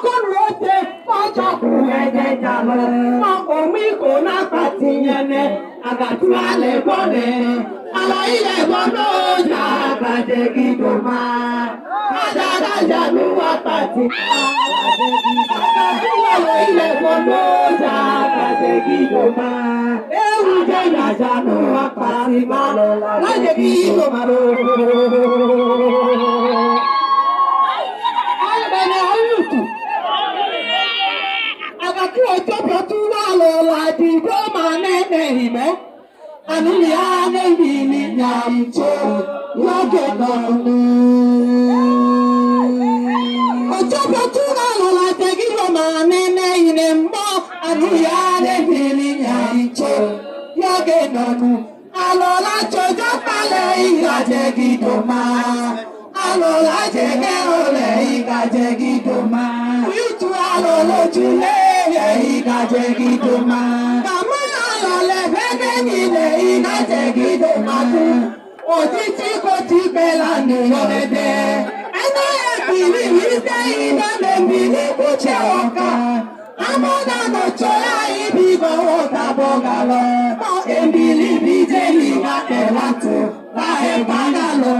Kolote ọjọ́ kúrẹ́dẹ́ jàmọ́, omi kò náà pàtì yẹn nẹ, àgàtúwà lè gbọ́ nẹ, àlọ́ ilẹ̀ gbọ́ ló jà bàjẹ́ gídò máa. Adádájà ló wá pàtì, àgàtúwà lọ ilẹ̀ gbọ́ ló jà bàjẹ́ gídò máa. Ewu jẹ́ ìyàjà ló wá pàtì máa, lájẹ̀ gídò máa lọ. Agatu ojo botu wa lo la di go ma nene hime. Anu ya ne bi ni nyam cho loge donu. Ojo botu wa lo la di go ma nene hime mo. Anu ya ne bi ni nyam cho loge donu. Alo la jojo pale igaje gidoma. Alo la jege ole igaje gidoma. Utu alo lojule. Ìkàjẹ́ gidi máa. Màmá àlọ́lẹ̀ fẹ́fẹ́ nílẹ̀ ìkàjẹ́ gidi máa kú. Òtítí kò ti pẹ́ lánàá ọ̀rẹ́dẹ́. Ẹná ẹ̀bìrì yìí sẹ́ ìdánlẹ̀bì ní kúchẹ́ ọ̀ka. Amọ̀dànà chọ́lá ibi gbọ́wọ́ tàbọ̀ gàlọ́. Èbìrì bí jẹ́ ìgbà ẹ̀rọ tó láì bá gàlọ́.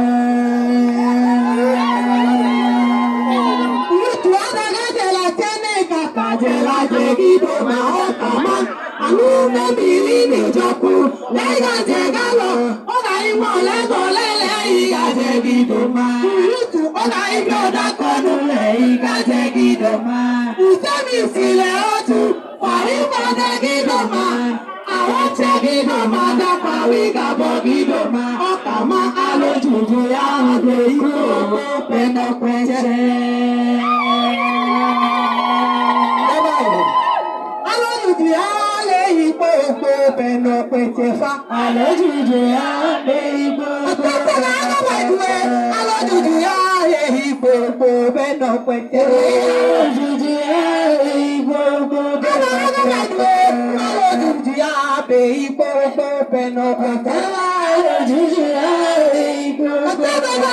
Jẹ́lájẹ́ gídò máa ọ̀tà máa, àánú mẹ́bìrì ní ìjọkú, lẹ́gàjẹ́ gálọ̀, ó dà ìmọ̀ lẹ́gọ̀ lẹ́lẹ́ ìgàjẹ́ gídò máa. Ìrútù ó dà ibi ọ̀dà kọnu lẹ̀ ìgàjẹ́ gídò máa. Ìsẹ́mi ìsìlẹ̀ ọ̀tún, fàrífọ́dẹ́ gídò máa. Àwọn tẹ gídò máa dápa wí gàbọ̀ gídò máa. Ọ̀tà máa alójújú yá ọ̀dẹ̀ ìlú òkú pẹ̀nàpẹ̀jẹ́. Bẹ̀nà pẹ̀tẹ̀ fa. Àlọ́jùjù yá lé igbó. Ọ̀tọ̀tọ̀lá lọ́wọ́ ìdúwé. Àlọ́jùjù yá lé igbó. Bẹ̀nà pẹ̀tẹ̀. Àlọ́jùjù yá lé igbó. Bẹ̀nà pẹ̀tẹ̀. Àlọ́jùjù yá lé igbó. Bẹ̀nà pẹ̀tẹ̀. Àlọ́jùjù yá lé igbó. Ọ̀tọ̀tọ̀lá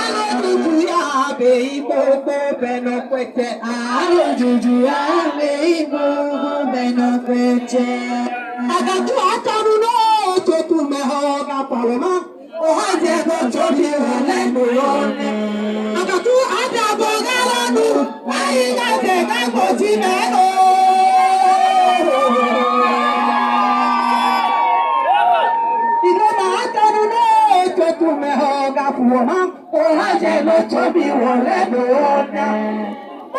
àlọ́jùjù yá lé igbó. Bẹ̀nà pẹ̀tẹ̀. Àlọ́jùjù yá lé igbó. Bẹ̀nà pẹ̀tẹ̀. Agatu ataru no totu meho ga paloma o haje go chodi wele nuyone agatu adabo galanu ayi ga te ga go ti meno ide ma ataru no totu meho ga paloma o haje go chodi wele nuyone